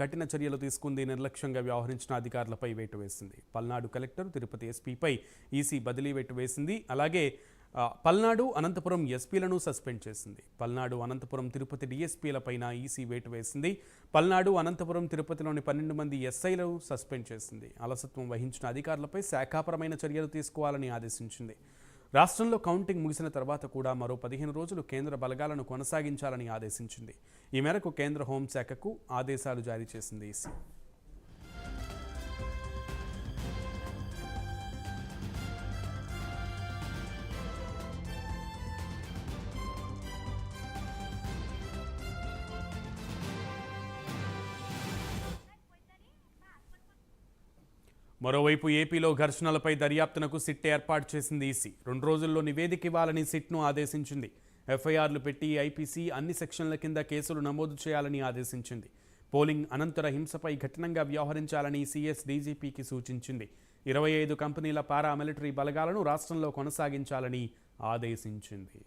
కఠిన చర్యలు తీసుకుంది. నిర్లక్ష్యంగా వ్యవహరించిన అధికారులపై వేటు వేసింది. పల్నాడు కలెక్టర్, తిరుపతి ఎస్పీపై ఈసీ బదిలీ వేటు వేసింది. అలాగే పల్నాడు, అనంతపురం ఎస్పీలను సస్పెండ్ చేసింది. పల్నాడు, అనంతపురం, తిరుపతి డీఎస్పీలపైన ఈసీ వేటు వేసింది. పల్నాడు, అనంతపురం, తిరుపతిలోని 12 మంది ఎస్ఐలను సస్పెండ్ చేసింది. అలసత్వం వహించిన అధికారులపై శాఖాపరమైన చర్యలు తీసుకోవాలని ఆదేశించింది. రాష్ట్రంలో కౌంటింగ్ ముగిసిన తర్వాత కూడా మరో 15 రోజులు కేంద్ర బలగాలను కొనసాగించాలని ఆదేశించింది. ఈ మేరకు కేంద్ర హోంశాఖకు ఆదేశాలు జారీ చేసింది ఈసీ. మరోవైపు ఏపీలో ఘర్షణలపై దర్యాప్తునకు సిట్ ఏర్పాటు చేసింది ఈసీ. 2 రోజుల్లో నివేదిక ఇవ్వాలని సిట్ను ఆదేశించింది. ఎఫ్ఐఆర్లు పెట్టి ఐపీసీ అన్ని సెక్షన్ల కింద కేసులు నమోదు చేయాలని ఆదేశించింది. పోలింగ్ అనంతర హింసపై కఠినంగా వ్యవహరించాలని సీఎస్ డీజీపీకి సూచించింది. 25 కంపెనీల పారామిలిటరీ బలగాలను రాష్ట్రంలో కొనసాగించాలని ఆదేశించింది.